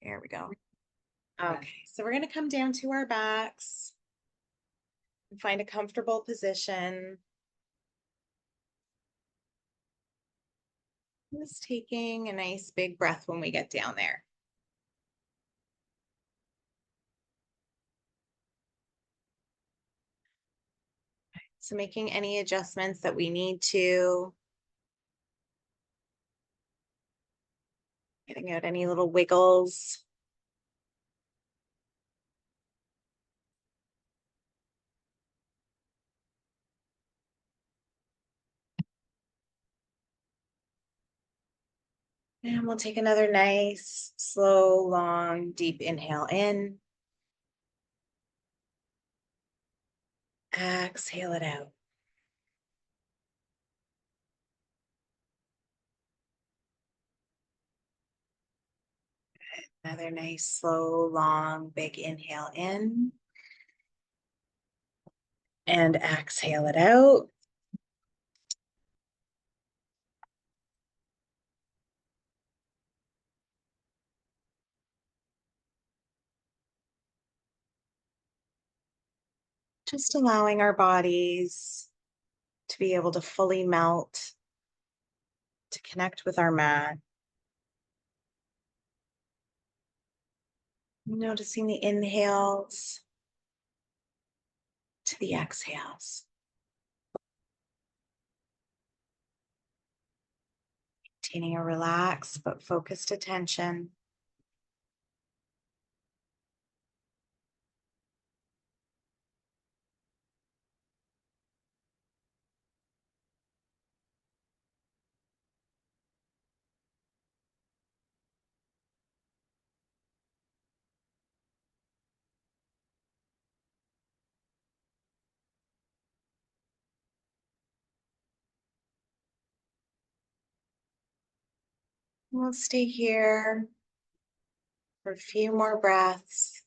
There we go. Okay, so we're going to come down to our backs and find a comfortable position. Just taking a nice big breath when we get down there. So making any adjustments that we need to. Getting out any little wiggles. And we'll take another nice, slow, long, deep inhale in. Exhale it out. Another nice, slow, long, big inhale in. And exhale it out. Just allowing our bodies to be able to fully melt, to connect with our mat. Noticing the inhales to the exhales. Maintaining a relaxed but focused attention. We'll stay here for a few more breaths.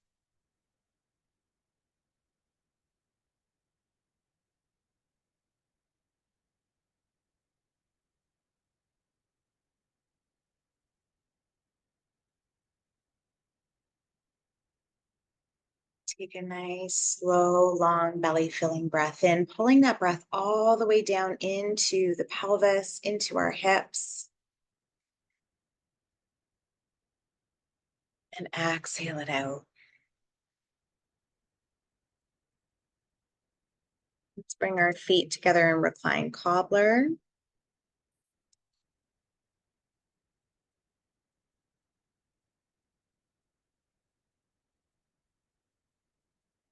Take a nice, slow, long belly filling breath in, pulling that breath all the way down into the pelvis, into our hips. And exhale it out. Let's bring our feet together in reclined cobbler.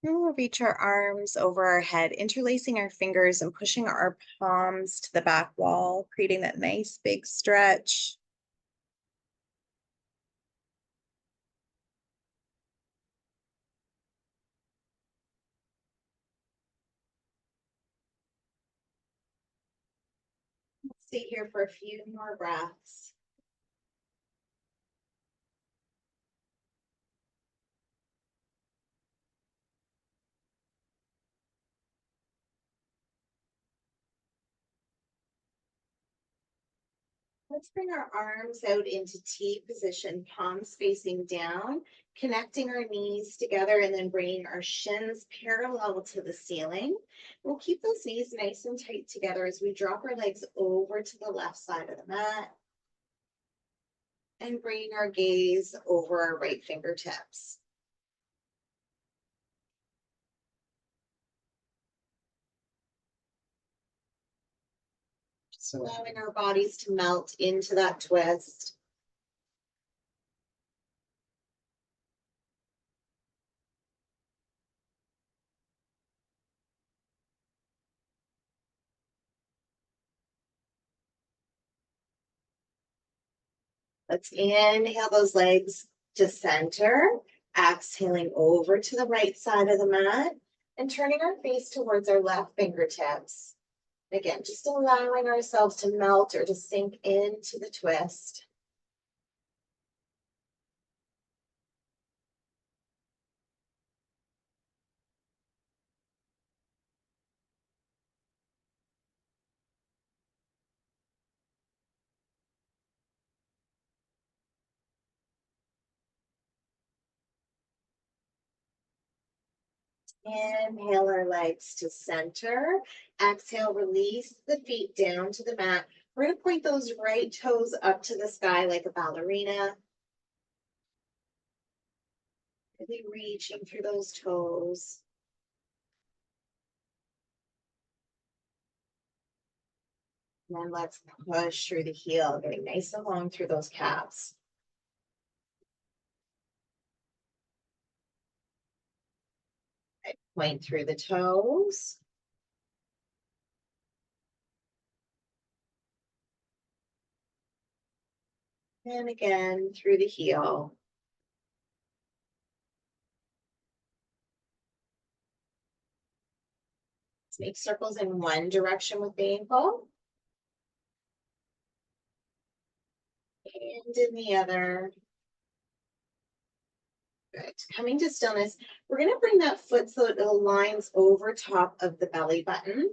And we'll reach our arms over our head, interlacing our fingers and pushing our palms to the back wall, creating that nice big stretch. Stay here for a few more breaths. Let's bring our arms out into T position, palms facing down, connecting our knees together and then bringing our shins parallel to the ceiling. We'll keep those knees nice and tight together as we drop our legs over to the left side of the mat and bring our gaze over our right fingertips. Just allowing our bodies to melt into that twist. Let's inhale those legs to center, exhaling over to the right side of the mat and turning our face towards our left fingertips. Again, just allowing ourselves to melt or to sink into the twist. Inhale our legs to center. Exhale, release the feet down to the mat. We're going to point those right toes up to the sky like a ballerina. Really reaching through those toes. And then let's push through the heel, getting nice and long through those calves. Point through the toes. And again, through the heel. Let's make circles in one direction with the ankle. And in the other. Good. Coming to stillness, we're going to bring that foot so it aligns over top of the belly button.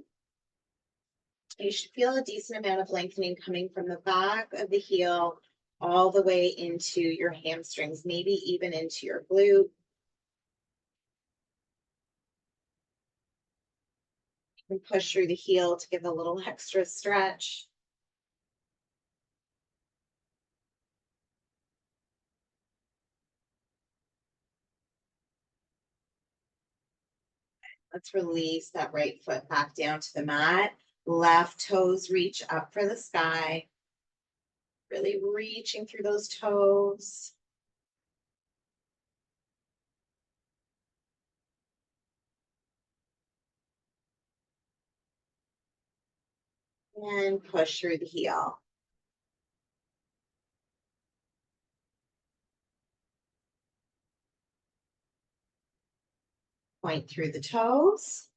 You should feel a decent amount of lengthening coming from the back of the heel all the way into your hamstrings, maybe even into your glute. You can push through the heel to give a little extra stretch. Let's release that right foot back down to the mat. Left toes reach up for the sky. Really reaching through those toes. And push through the heel. Point through the toes.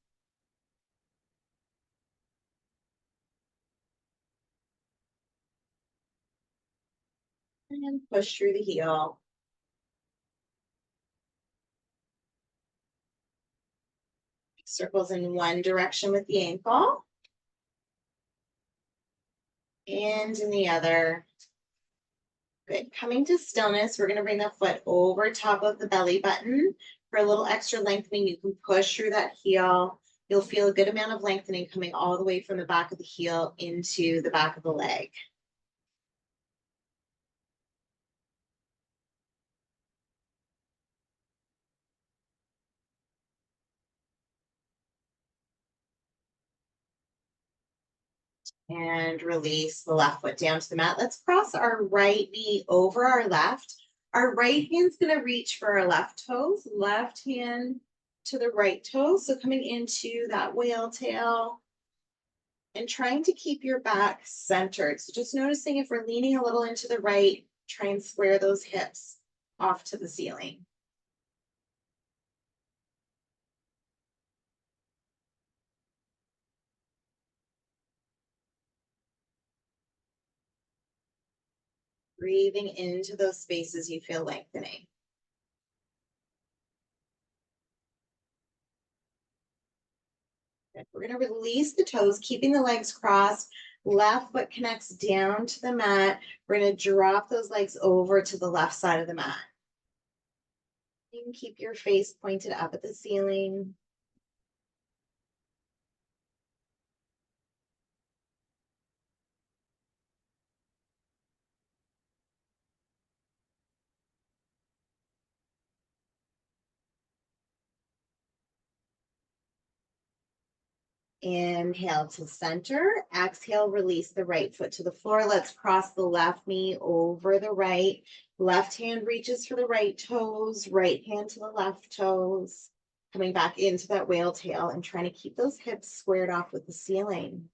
And push through the heel. Circles in one direction with the ankle. And in the other. Good. Coming to stillness, we're going to bring the foot over top of the belly button. For a little extra lengthening, you can push through that heel. You'll feel a good amount of lengthening coming all the way from the back of the heel into the back of the leg. And release the left foot down to the mat. Let's cross our right knee over our left. Our right hand's going to reach for our left toes, left hand to the right toe. So coming into that whale tail and trying to keep your back centered. So just noticing if we're leaning a little into the right, try and square those hips off to the ceiling. Breathing into those spaces you feel lengthening. We're going to release the toes, keeping the legs crossed. Left foot connects down to the mat. We're going to drop those legs over to the left side of the mat. You can keep your face pointed up at the ceiling. Inhale to center. Exhale, release the right foot to the floor. Let's cross the left knee over the right. Left hand reaches for the right toes, right hand to the left toes. Coming back into that whale tail and trying to keep those hips squared off with the ceiling.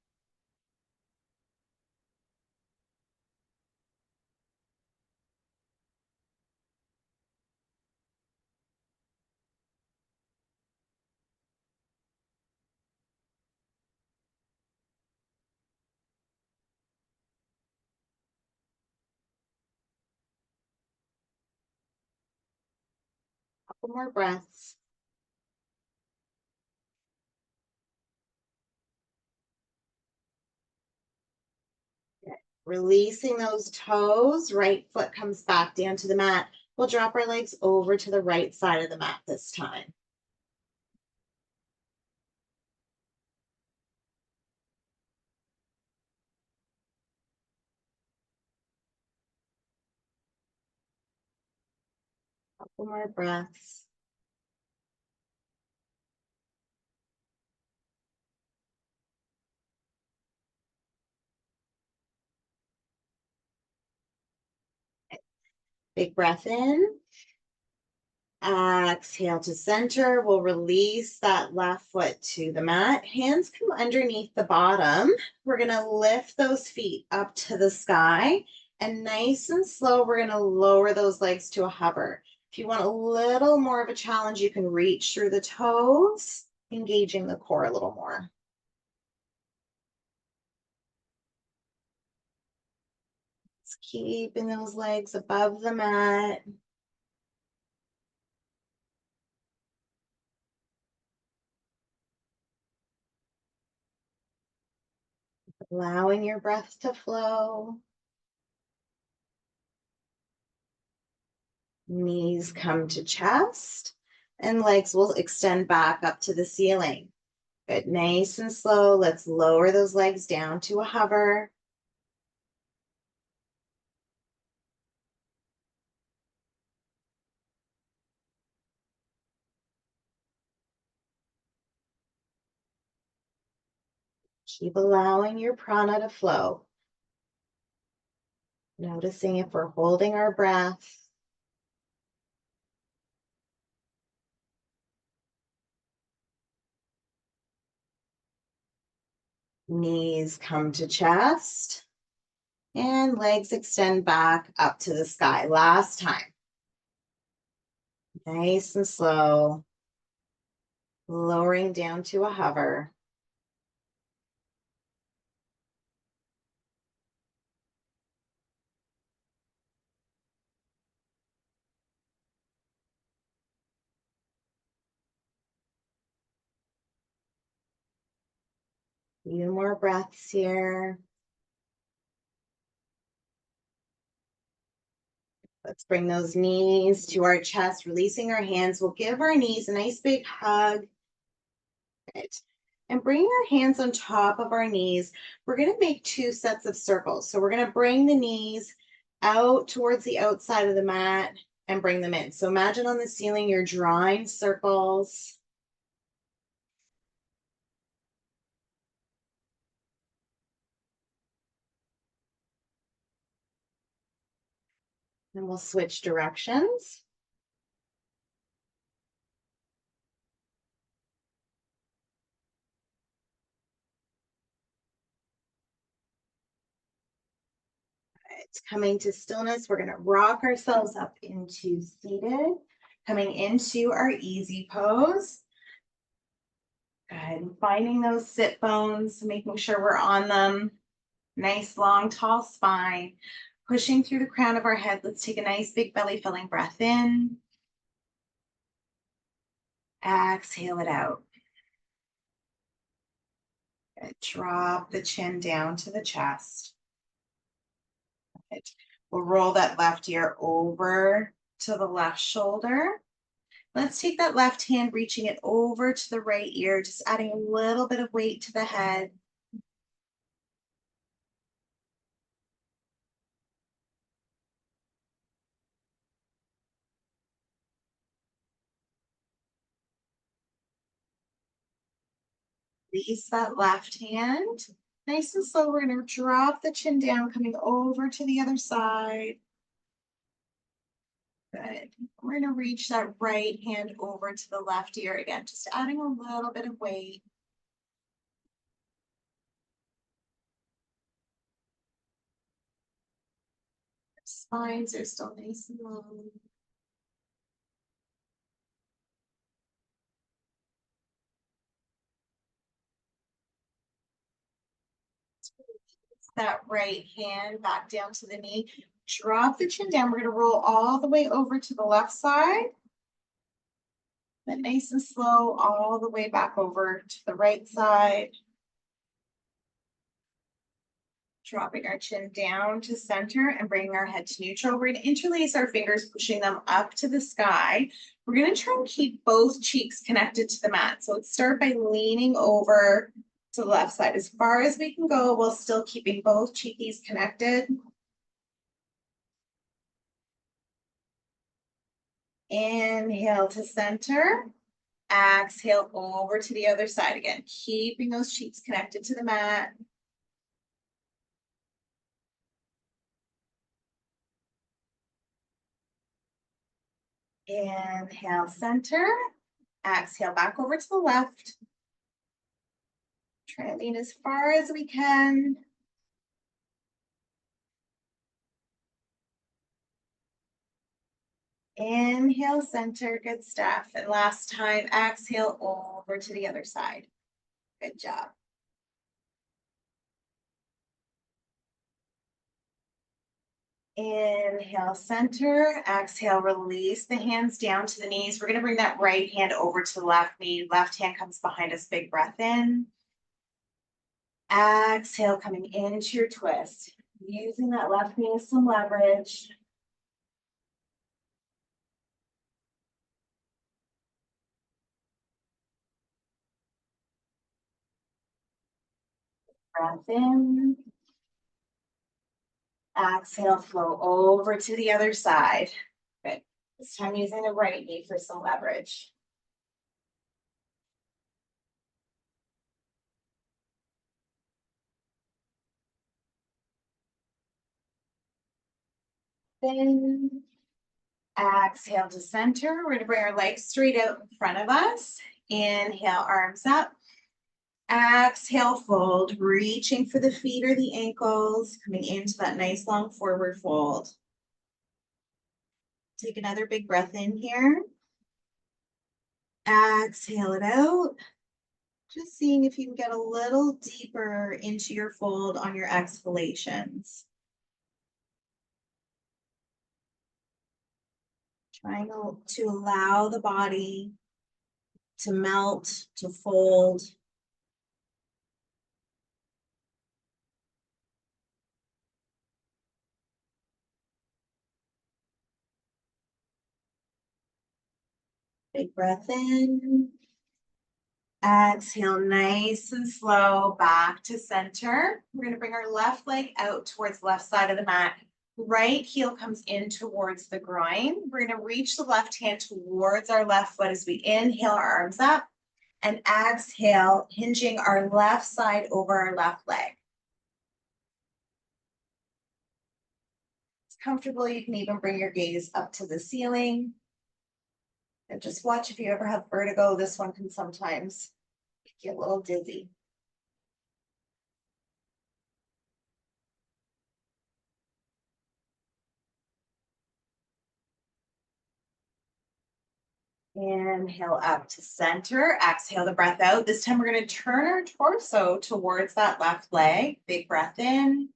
Couple more breaths. Releasing those toes, right foot comes back down to the mat. We'll drop our legs over to the right side of the mat this time. Couple more breaths. Big breath in. Exhale to center. We'll release that left foot to the mat. Hands come underneath the bottom. We're going to lift those feet up to the sky. And nice and slow, we're going to lower those legs to a hover. If you want a little more of a challenge, you can reach through the toes, engaging the core a little more. Just keeping those legs above the mat. Allowing your breath to flow. Knees come to chest and legs will extend back up to the ceiling. Good, nice and slow. Let's lower those legs down to a hover. Keep allowing your prana to flow. Noticing if we're holding our breath. Knees come to chest and legs extend back up to the sky. Last time. Nice and slow. Lowering down to a hover. Few more breaths here. Let's bring those knees to our chest, releasing our hands. We'll give our knees a nice big hug. Good. And bring our hands on top of our knees. We're going to make 2 sets of circles. So we're going to bring the knees out towards the outside of the mat and bring them in. So imagine on the ceiling, you're drawing circles. And we'll switch directions. It's coming to stillness. We're going to rock ourselves up into seated, coming into our easy pose. Good. Finding those sit bones, making sure we're on them. Nice, long, tall spine. Pushing through the crown of our head. Let's take a nice, big belly filling breath in. Exhale it out. Good. Drop the chin down to the chest. Good. We'll roll that left ear over to the left shoulder. Let's take that left hand, reaching it over to the right ear, just adding a little bit of weight to the head. Release that left hand. Nice and slow, we're going to drop the chin down, coming over to the other side. Good. We're going to reach that right hand over to the left ear again, just adding a little bit of weight. Spines are still nice and long. That right hand back down to the knee. Drop the chin down. We're going to roll all the way over to the left side. Then nice and slow, all the way back over to the right side. Dropping our chin down to center and bringing our head to neutral. We're going to interlace our fingers, pushing them up to the sky. We're going to try and keep both cheeks connected to the mat. So let's start by leaning over to the left side as far as we can go while still keeping both cheekies connected. Inhale to center. Exhale over to the other side again, keeping those cheeks connected to the mat. Inhale, center. Exhale, back over to the left. Try to lean as far as we can. Inhale, center, good stuff. And last time, exhale over to the other side. Good job. Inhale, center. Exhale, release the hands down to the knees. We're going to bring that right hand over to the left knee. Left hand comes behind us. Big breath in. Exhale, coming into your twist. Using that left knee as some leverage. Breath in. Exhale, flow over to the other side. Good. This time using the right knee for some leverage. Then exhale to center. We're going to bring our legs straight out in front of us. Inhale, arms up. Exhale, fold, reaching for the feet or the ankles, coming into that nice long forward fold. Take another big breath in here. Exhale it out. Just seeing if you can get a little deeper into your fold on your exhalations. Trying to allow the body to melt, to fold. Big breath in. Exhale, nice and slow, back to center. We're going to bring our left leg out towards the left side of the mat. Right heel comes in towards the groin. We're going to reach the left hand towards our left foot as we inhale our arms up and exhale, hinging our left side over our left leg. It's comfortable. You can even bring your gaze up to the ceiling. And just watch if you ever have vertigo. This one can sometimes get a little dizzy. Inhale up to center. Exhale the breath out. This time we're going to turn our torso towards that left leg. Big breath in.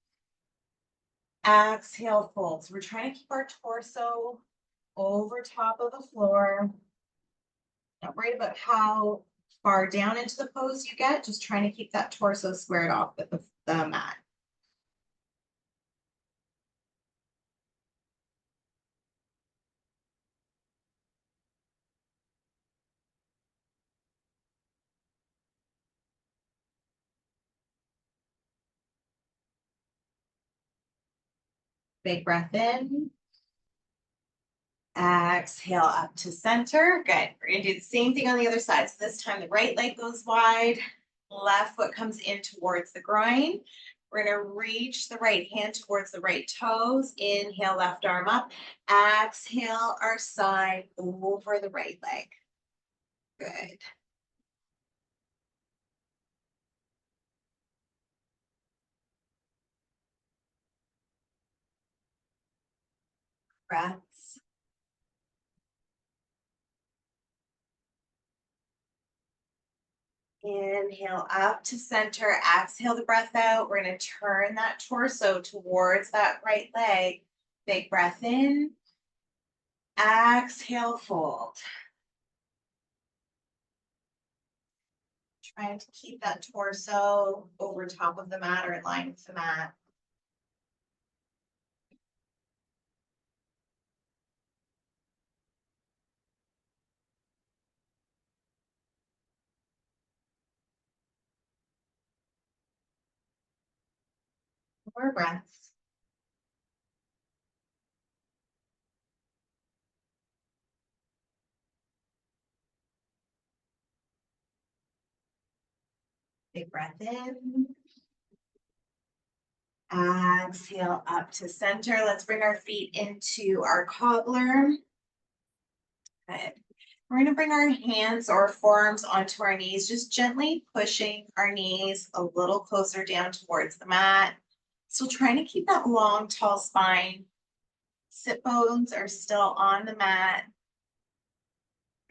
Exhale, fold. So we're trying to keep our torso over top of the floor. Not worried about how far down into the pose you get. Just trying to keep that torso squared off with the mat. Big breath in. Exhale up to center. Good. We're going to do the same thing on the other side. So this time the right leg goes wide, left foot comes in towards the groin. We're going to reach the right hand towards the right toes. Inhale, left arm up. Exhale, our side over the right leg. Good. Breaths. Inhale up to center. Exhale the breath out. We're going to turn that torso towards that right leg. Big breath in. Exhale, fold. Trying to keep that torso over top of the mat or in line with the mat. More breaths. Big breath in. Exhale up to center. Let's bring our feet into our cobbler. Good. We're going to bring our hands or forearms onto our knees, just gently pushing our knees a little closer down towards the mat. So trying to keep that long, tall spine. Sit bones are still on the mat.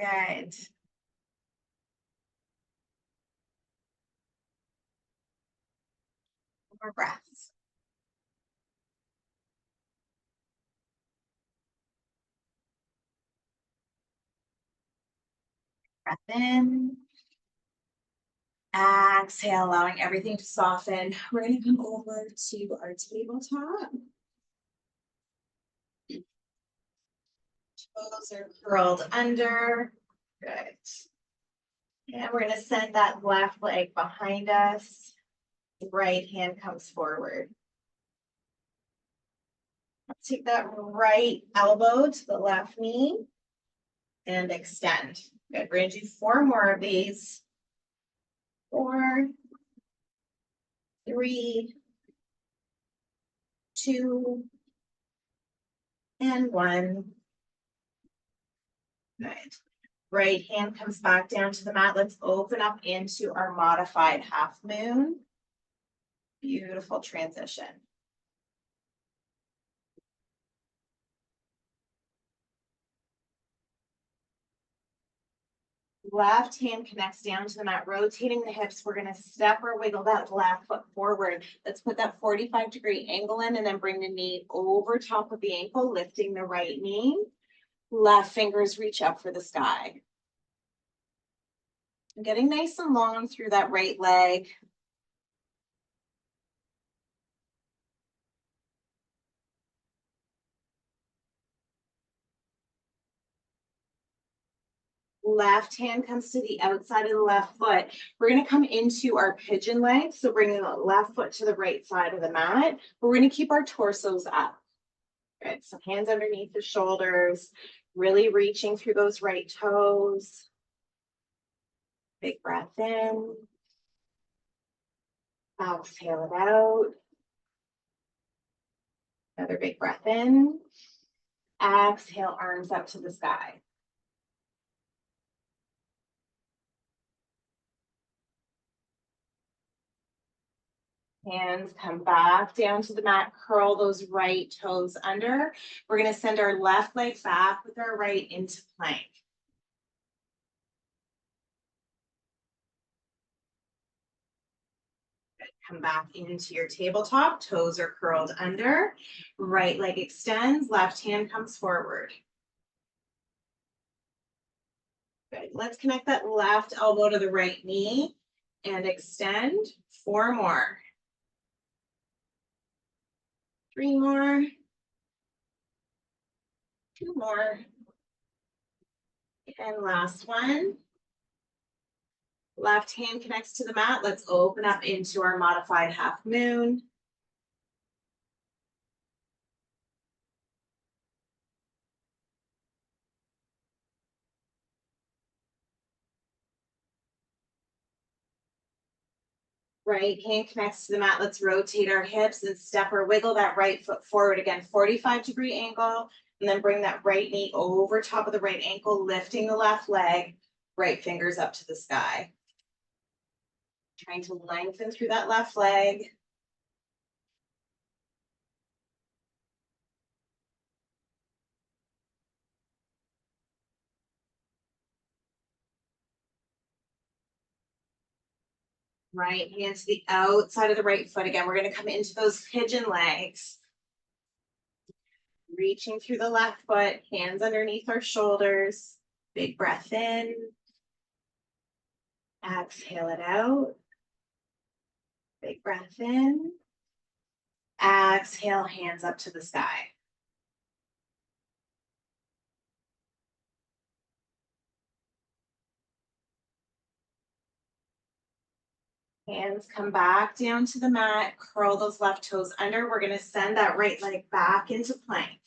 Good. More breaths. Breath in. Exhale, allowing everything to soften. We're going to come over to our tabletop. Toes are curled under. Good. And we're going to send that left leg behind us. Right hand comes forward. Let's take that right elbow to the left knee and extend. Good. We're going to do 4 more of these. 4, 3, 2, and 1. Good. Right hand comes back down to the mat. Let's open up into our modified half moon. Beautiful transition. Left hand connects down to the mat, rotating the hips. We're going to step or wiggle that left foot forward. Let's put that 45-degree angle in and then bring the knee over top of the ankle, lifting the right knee. Left fingers reach up for the sky. Getting nice and long through that right leg. Left hand comes to the outside of the left foot. We're going to come into our pigeon leg. So bringing the left foot to the right side of the mat. We're going to keep our torsos up. Good. So hands underneath the shoulders, really reaching through those right toes. Big breath in. Exhale it out. Another big breath in. Exhale, arms up to the sky. Hands come back down to the mat, curl those right toes under. We're going to send our left leg back with our right into plank. Come back into your tabletop, toes are curled under, right leg extends, left hand comes forward. Good. Let's connect that left elbow to the right knee and extend. 4 more. 3 more. 2 more. And last one. Left hand connects to the mat. Let's open up into our modified half moon. Right hand connects to the mat. Let's rotate our hips and step or wiggle that right foot forward again, 45-degree angle, and then bring that right knee over top of the right ankle, lifting the left leg, right fingers up to the sky. Trying to lengthen through that left leg. Right hand to the outside of the right foot again. We're going to come into those pigeon legs. Reaching through the left foot, hands underneath our shoulders. Big breath in. Exhale it out. Big breath in. Exhale, hands up to the sky. Hands come back down to the mat, curl those left toes under. We're going to send that right leg back into plank.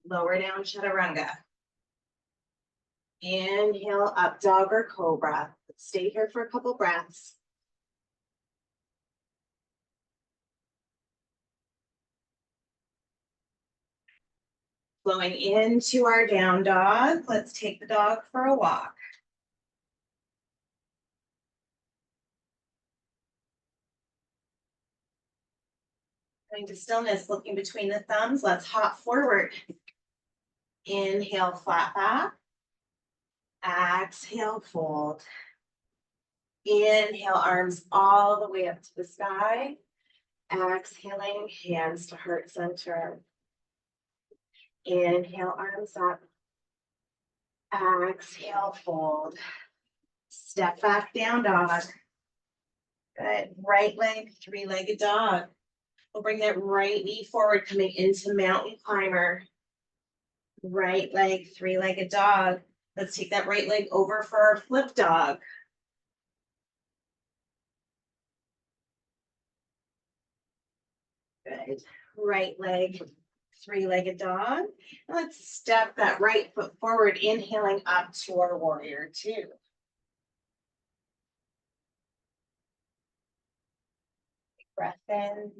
Lower down chaturanga. Inhale, up dog or cobra. Stay here for a couple breaths. Flowing into our down dog. Let's take the dog for a walk. Coming to stillness, looking between the thumbs. Let's hop forward. Inhale, flat back. Exhale, fold. Inhale, arms all the way up to the sky. Exhaling, hands to heart center. Inhale, arms up. Exhale, fold. Step back, down dog. Good. Right leg, three-legged dog. We'll bring that right knee forward, coming into mountain climber. Right leg, three-legged dog. Let's take that right leg over for our flip dog. Good. Right leg, three-legged dog. And let's step that right foot forward, inhaling up to our warrior two. Breath in.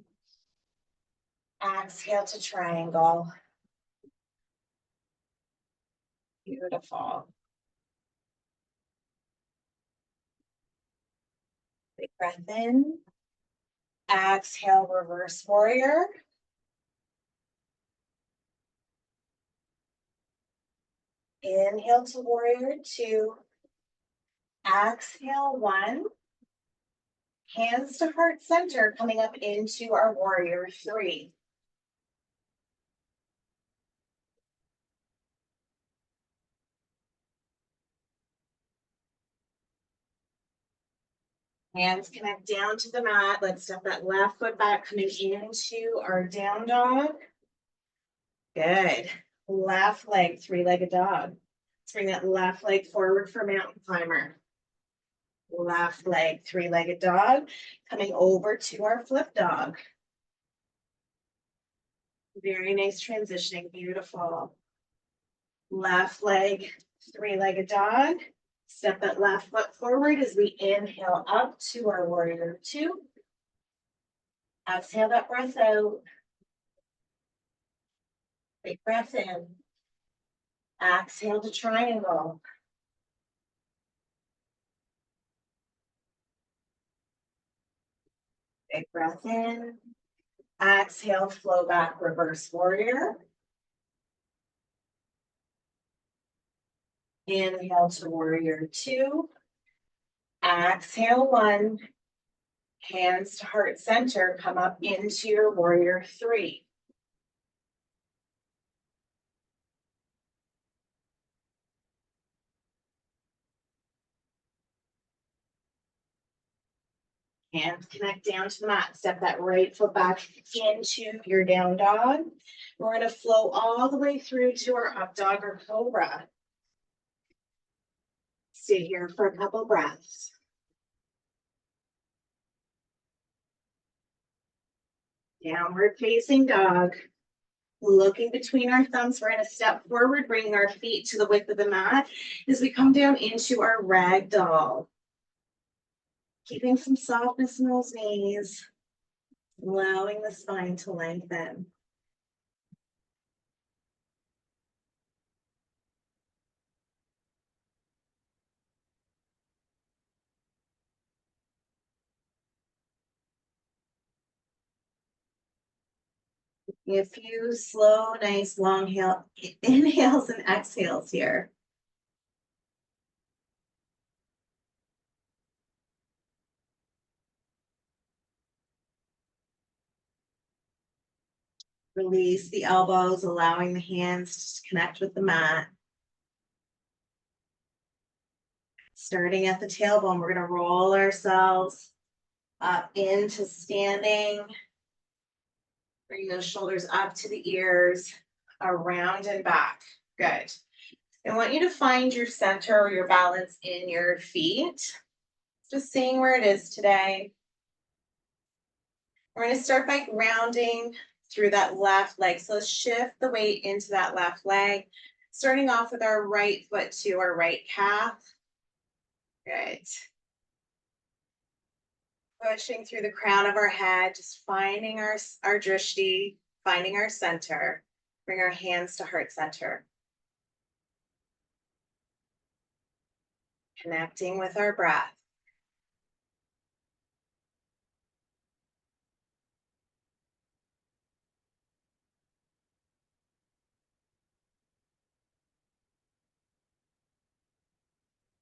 Exhale to triangle. Beautiful. Big breath in. Exhale, reverse warrior. Inhale to warrior two. Exhale, one. Hands to heart center, coming up into our warrior three. Hands connect down to the mat. Let's step that left foot back, coming into our down dog. Good. Left leg, three-legged dog. Let's bring that left leg forward for mountain climber. Left leg, three-legged dog, coming over to our flip dog. Very nice transitioning, beautiful. Left leg, three-legged dog. Step that left foot forward as we inhale up to our warrior two. Exhale that breath out. Big breath in. Exhale to triangle. Big breath in. Exhale, flow back, reverse warrior. Inhale to warrior two. Exhale one. Hands to heart center, come up into your warrior three. Hands connect down to the mat. Step that right foot back into your down dog. We're going to flow all the way through to our up dog or cobra. Stay here for a couple breaths. Downward facing dog. Looking between our thumbs, we're going to step forward, bringing our feet to the width of the mat as we come down into our rag doll. Keeping some softness in those knees, allowing the spine to lengthen. A few slow, nice, long inhales and exhales here. Release the elbows, allowing the hands to connect with the mat. Starting at the tailbone, we're going to roll ourselves up into standing. Bring those shoulders up to the ears, around and back. Good. I want you to find your center or your balance in your feet. Just seeing where it is today. We're going to start by grounding through that left leg. So let's shift the weight into that left leg. Starting off with our right foot to our right calf. Good. Pushing through the crown of our head, just finding our drishti, finding our center. Bring our hands to heart center. Connecting with our breath.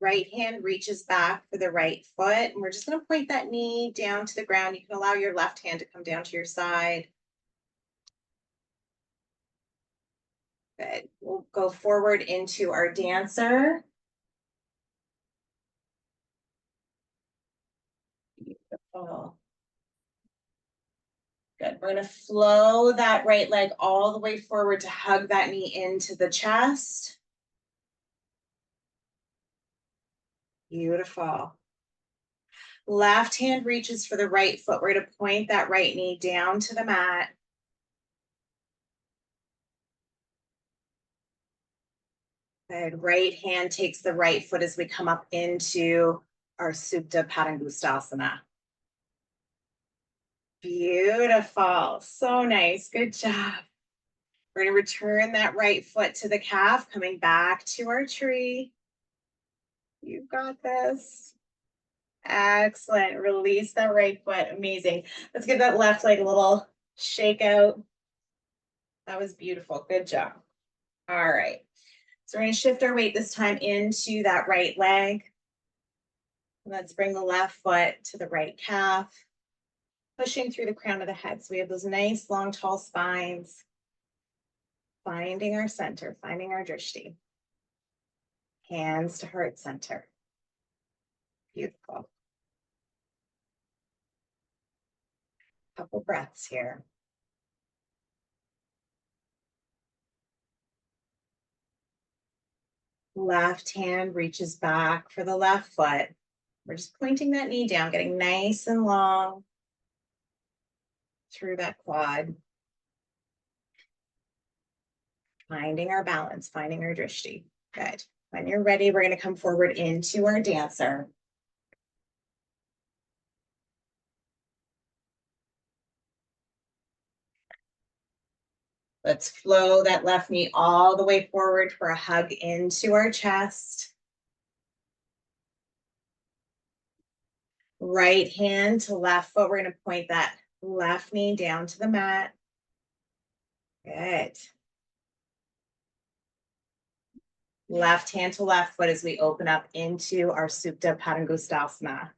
Right hand reaches back for the right foot. And we're just going to point that knee down to the ground. You can allow your left hand to come down to your side. Good. We'll go forward into our dancer. Beautiful. Good. We're going to flow that right leg all the way forward to hug that knee into the chest. Beautiful. Left hand reaches for the right foot. We're going to point that right knee down to the mat. Good. Right hand takes the right foot as we come up into our Supta Padangusthasana. Beautiful. So nice. Good job. We're going to return that right foot to the calf, coming back to our tree. You've got this. Excellent. Release that right foot. Amazing. Let's give that left leg a little shake out. That was beautiful. Good job. All right. So we're going to shift our weight this time into that right leg. Let's bring the left foot to the right calf, pushing through the crown of the head. So we have those nice, long, tall spines. Finding our center, finding our drishti. Hands to heart center. Beautiful. Couple breaths here. Left hand reaches back for the left foot. We're just pointing that knee down, getting nice and long through that quad. Finding our balance, finding our drishti. Good. When you're ready, we're going to come forward into our dancer. Let's flow that left knee all the way forward for a hug into our chest. Right hand to left foot. We're going to point that left knee down to the mat. Good. Left hand to left foot as we open up into our Supta Padangusthasana.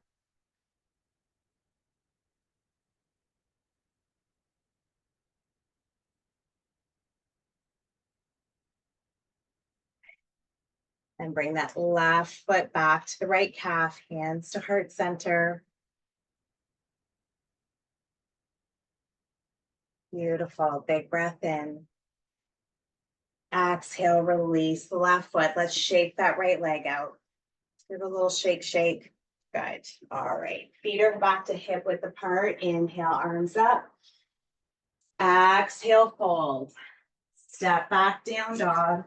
And bring that left foot back to the right calf, hands to heart center. Beautiful. Big breath in. Exhale, release the left foot. Let's shake that right leg out. Give a little shake, shake. Good. All right. Feet are back to hip width apart. Inhale, arms up. Exhale, fold. Step back, down dog.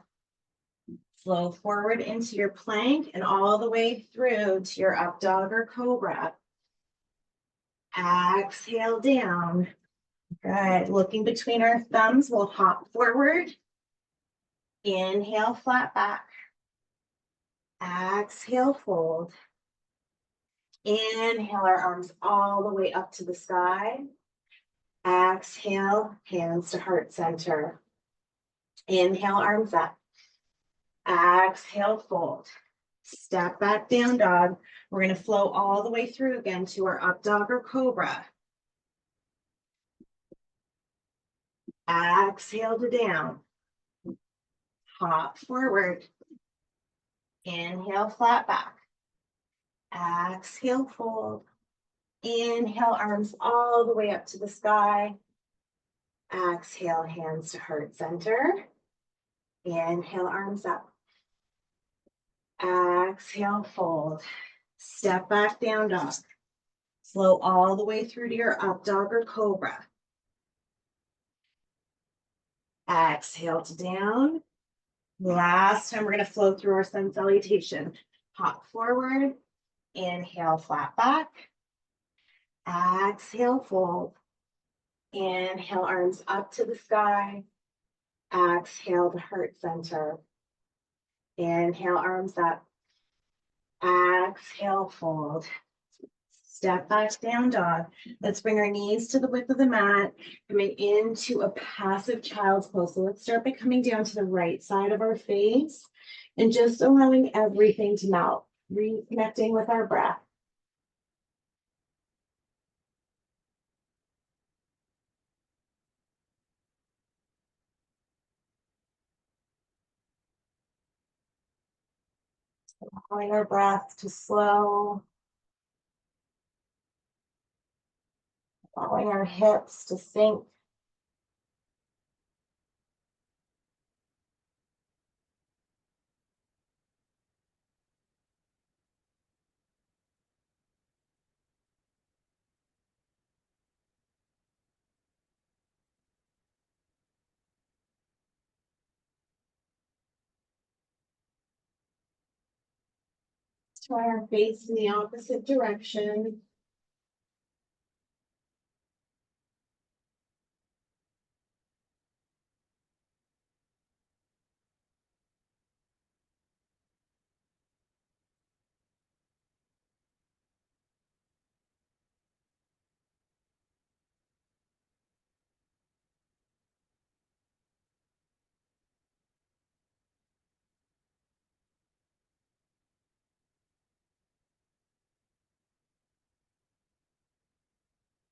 Flow forward into your plank and all the way through to your up dog or cobra. Exhale down. Good. Looking between our thumbs, we'll hop forward. Inhale, flat back. Exhale, fold. Inhale, our arms all the way up to the sky. Exhale, hands to heart center. Inhale, arms up. Exhale, fold. Step back, down dog. We're going to flow all the way through again to our up dog or cobra. Exhale to down. Hop forward. Inhale, flat back. Exhale, fold. Inhale, arms all the way up to the sky. Exhale, hands to heart center. Inhale, arms up. Exhale, fold. Step back, down dog. Flow all the way through to your up dog or cobra. Exhale to down. Last time, we're going to flow through our sun salutation. Hop forward, inhale, flat back. Exhale, fold. Inhale, arms up to the sky. Exhale to heart center. Inhale, arms up. Exhale, fold. Step back, down dog. Let's bring our knees to the width of the mat, coming into a passive child's pose. So let's start by coming down to the right side of our face and just allowing everything to melt, reconnecting with our breath. Allowing our breath to slow, allowing our hips to sink. Try our face in the opposite direction.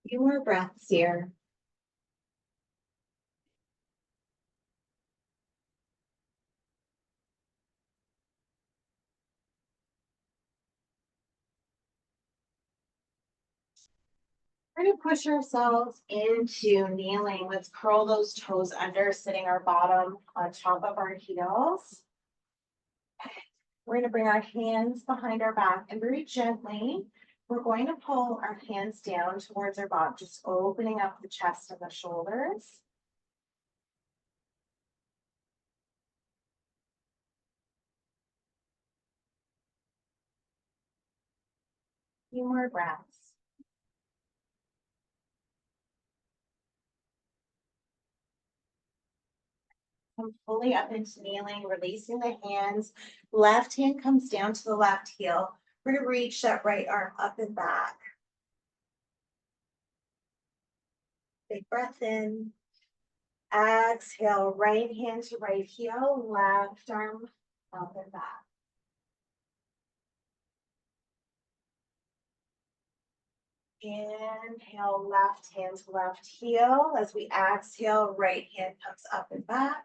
Few more breaths here. We're going to push ourselves into kneeling. Let's curl those toes under, sitting our bottom on top of our heels. We're going to bring our hands behind our back and very gently, we're going to pull our hands down towards our bottom, just opening up the chest and the shoulders. A few more breaths. Come fully up into kneeling, releasing the hands. Left hand comes down to the left heel. We're going to reach that right arm up and back. Big breath in. Exhale, right hand to right heel, left arm up and back. Inhale, left hand to left heel. As we exhale, right hand comes up and back.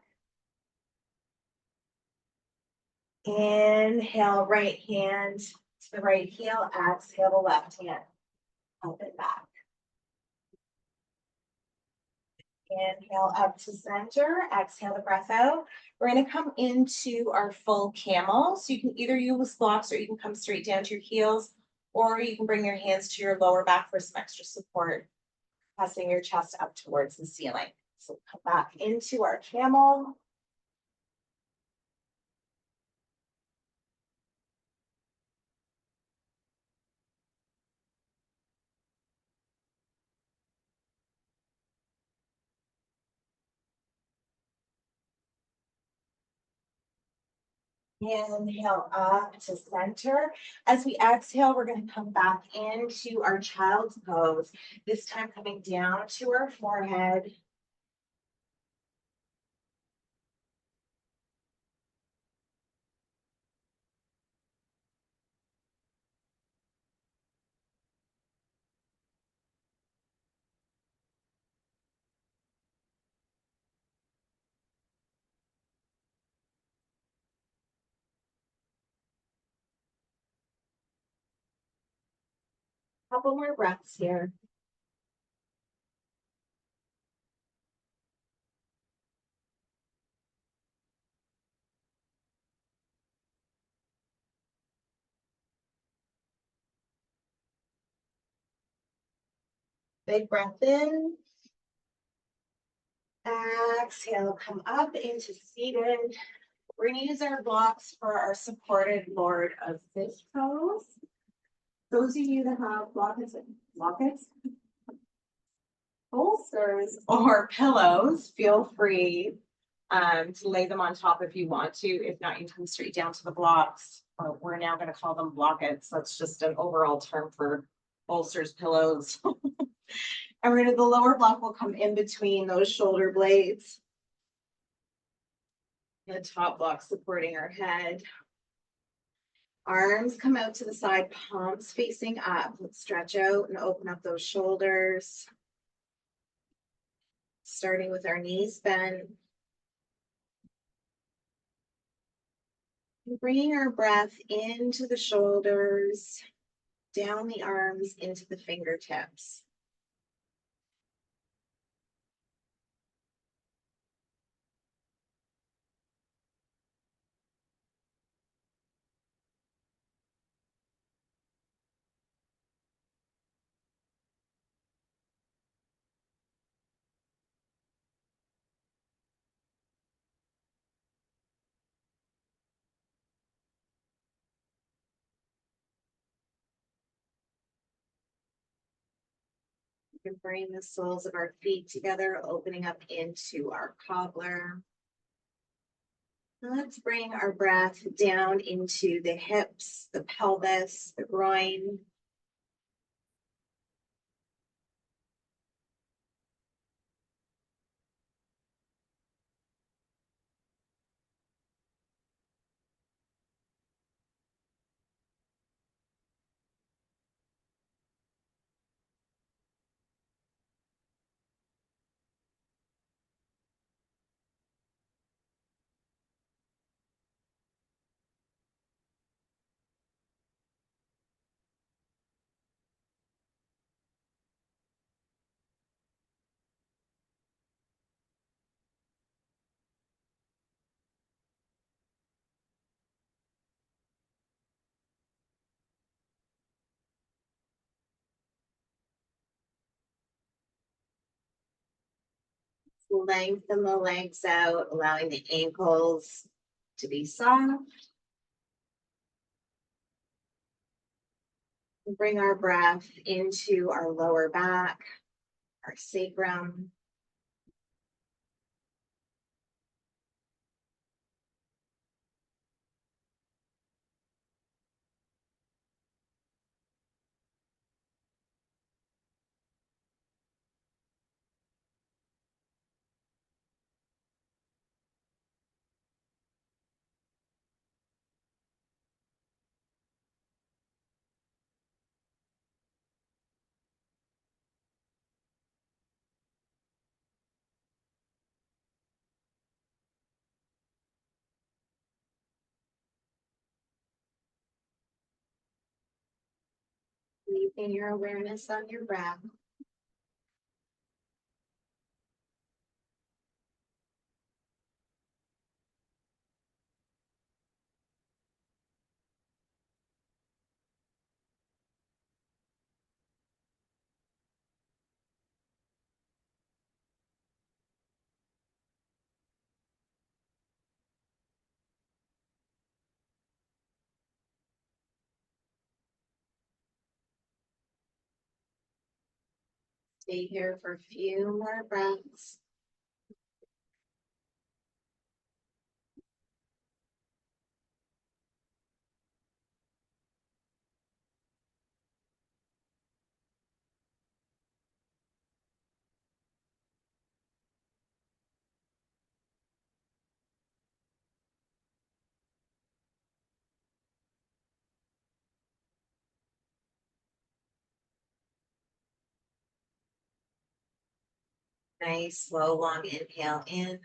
Inhale, right hand to the right heel. Exhale, the left hand up and back. Inhale up to center. Exhale the breath out. We're going to come into our full camel. So you can either use blocks or you can come straight down to your heels, or you can bring your hands to your lower back for some extra support, pressing your chest up towards the ceiling. So come back into our camel. Inhale up to center. As we exhale, we're going to come back into our child's pose, this time coming down to our forehead. Couple more breaths here. Big breath in. Exhale, come up into seated. We're going to use our blocks for our supported Lord of Fish pose. Those of you that have blockets, bolsters, or pillows, feel free to lay them on top if you want to. If not, you come straight down to the blocks. We're now going to call them blockets. That's just an overall term for bolsters, pillows. And the lower block will come in between those shoulder blades. The top block supporting our head. Arms come out to the side, palms facing up. Let's stretch out and open up those shoulders. Starting with our knees bent. Bringing our breath into the shoulders, down the arms, into the fingertips. We can bring the soles of our feet together, opening up into our cobbler. Let's bring our breath down into the hips, the pelvis, the groin. Lengthen the legs out, allowing the ankles to be soft. Bring our breath into our lower back, our sacrum. Leaving your awareness on your breath. Stay here for a few more breaths. Nice, slow, long inhale in.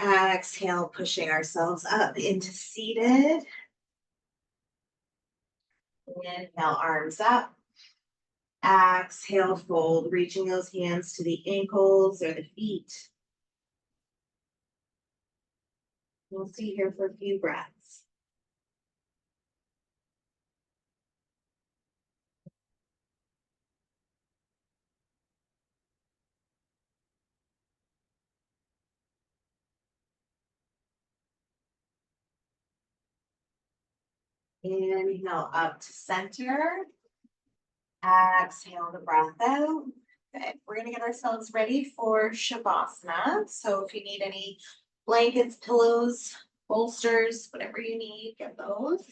Exhale, pushing ourselves up into seated. Inhale, arms up. Exhale, fold, reaching those hands to the ankles or the feet. We'll stay here for a few breaths. Inhale up to center. Exhale the breath out. Okay, we're gonna get ourselves ready for Shavasana. So if you need any blankets, pillows, bolsters, whatever you need, get those.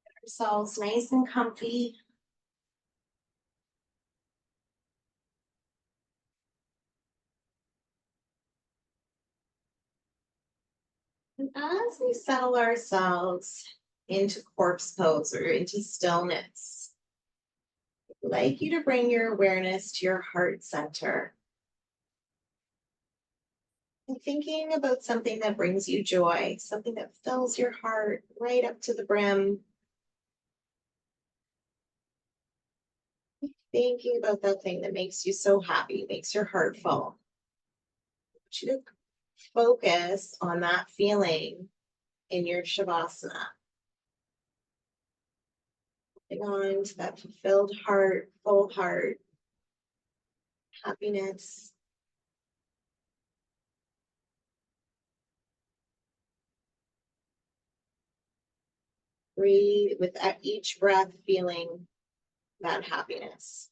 Get ourselves nice and comfy. And as we settle ourselves into corpse pose or into stillness, I'd like you to bring your awareness to your heart center. And thinking about something that brings you joy, something that fills your heart right up to the brim. Thinking about that thing that makes you so happy, makes your heart full. I want you to focus on that feeling in your Shavasana. Holding on to that fulfilled heart, full heart, happiness. Breathe with each breath, feeling that happiness.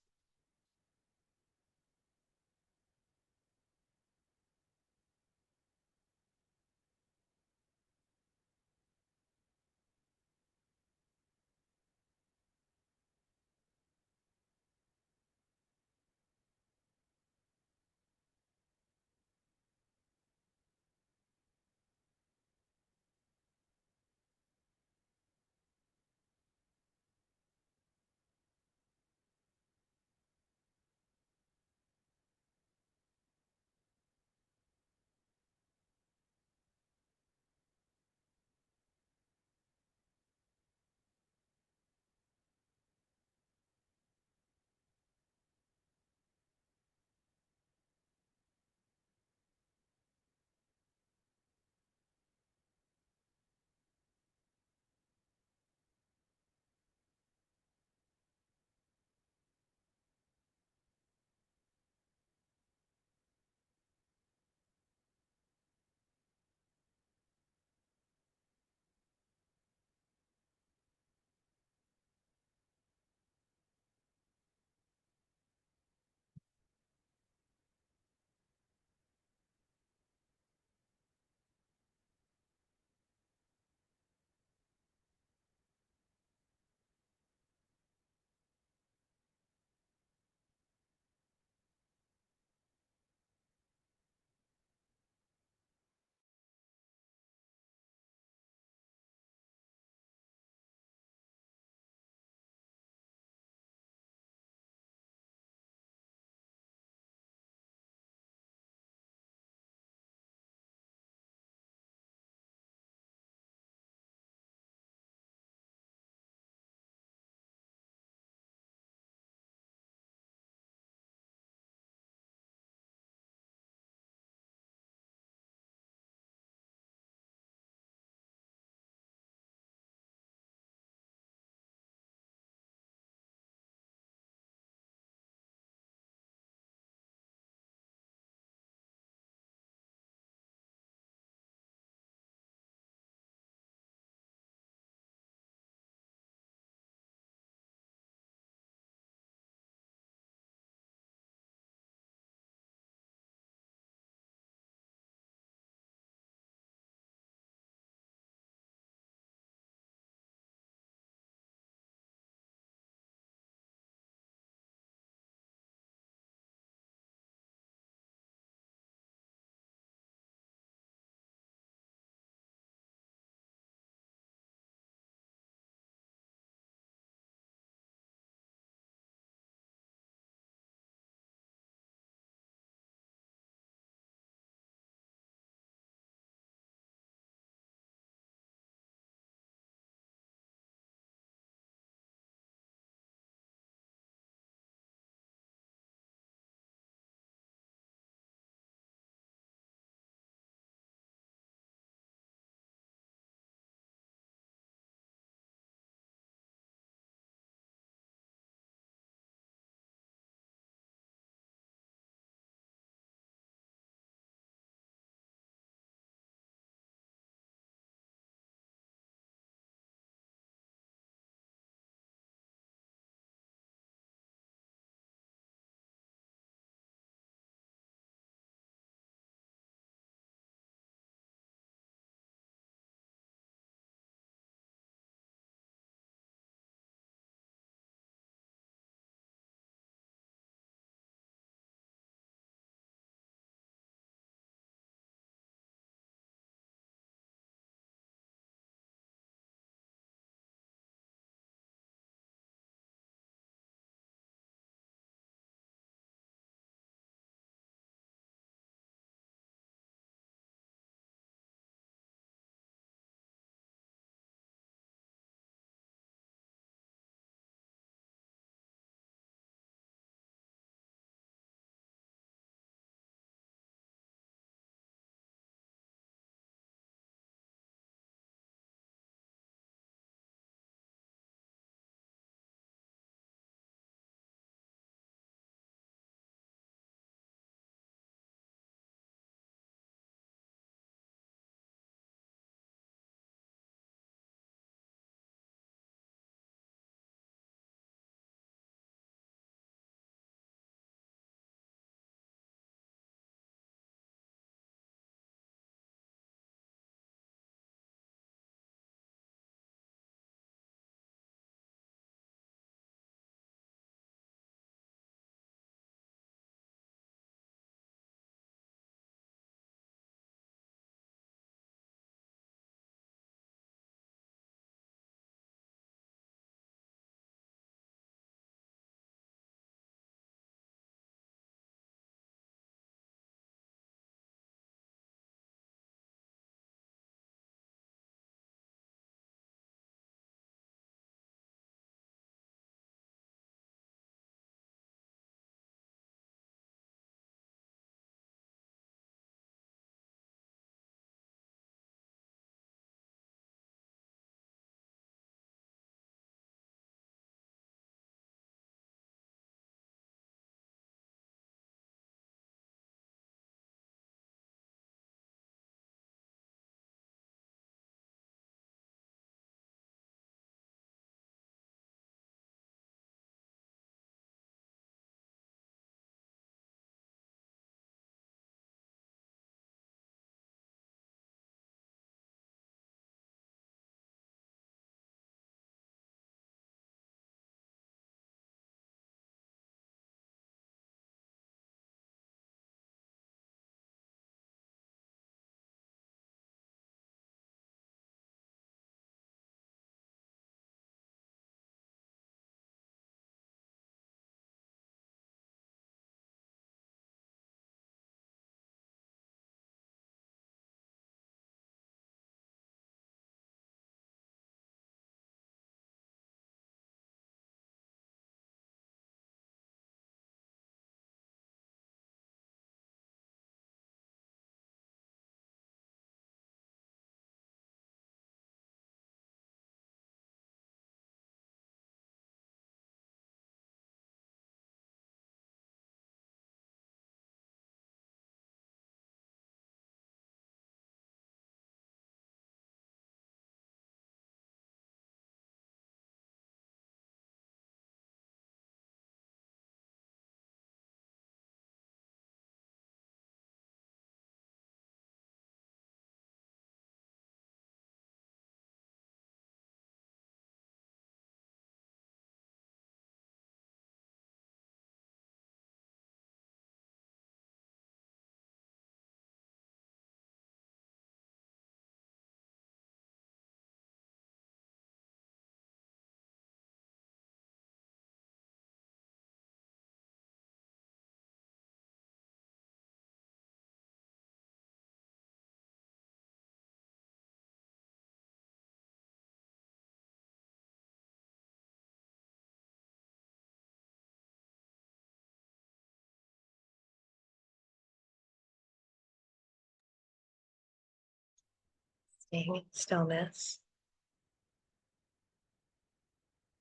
Staying in stillness,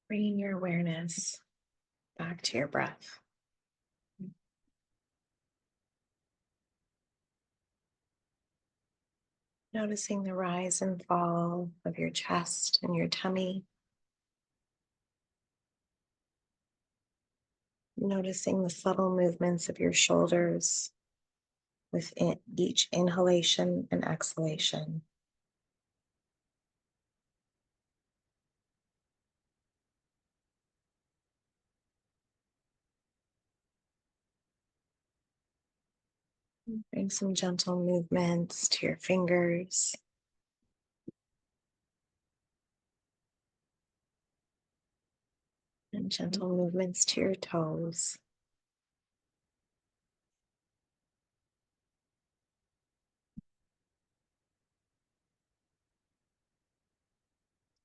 bringing your awareness back to your breath. Noticing the rise and fall of your chest and your tummy. Noticing the subtle movements of your shoulders with each inhalation and exhalation. Bring some gentle movements to your fingers. And gentle movements to your toes.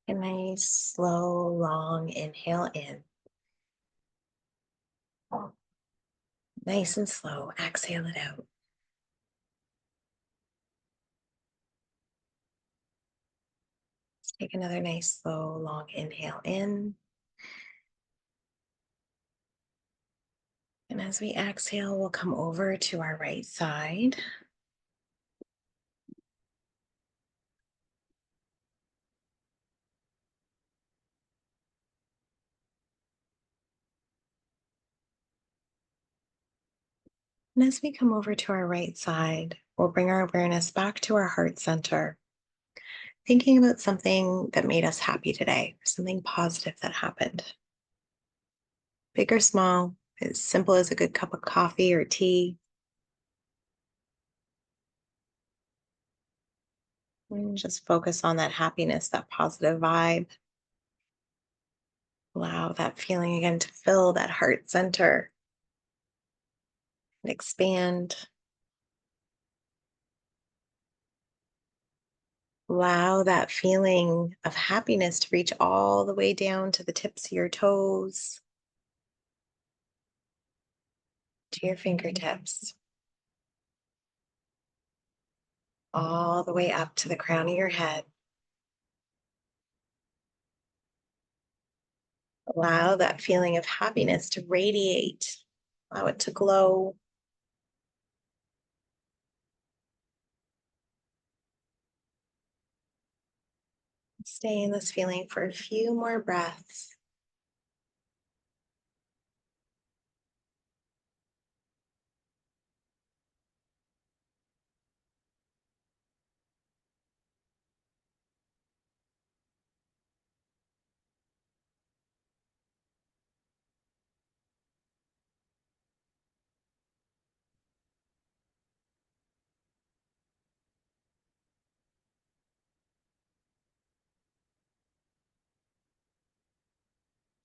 A nice, slow, long inhale in. Nice and slow, exhale it out. Let's take another nice, slow, long inhale in. And as we exhale, we'll come over to our right side. And as we come over to our right side, we'll bring our awareness back to our heart center, thinking about something that made us happy today, something positive that happened. Big or small, as simple as a good cup of coffee or tea. And just focus on that happiness, that positive vibe. Allow that feeling again to fill that heart center and expand. Allow that feeling of happiness to reach all the way down to the tips of your toes, to your fingertips, all the way up to the crown of your head. Allow that feeling of happiness to radiate. Allow it to glow. Stay in this feeling for a few more breaths.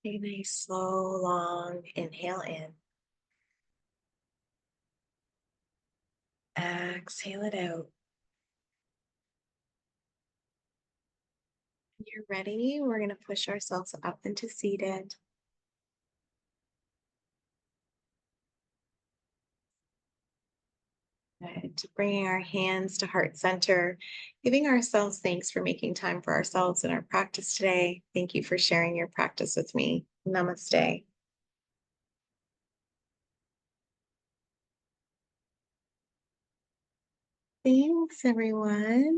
Take a nice, slow, long inhale in. Exhale it out. When you're ready, we're going to push ourselves up into seated. Good. Bringing our hands to heart center, giving ourselves thanks for making time for ourselves in our practice today. Thank you for sharing your practice with me. Namaste. Thanks, everyone.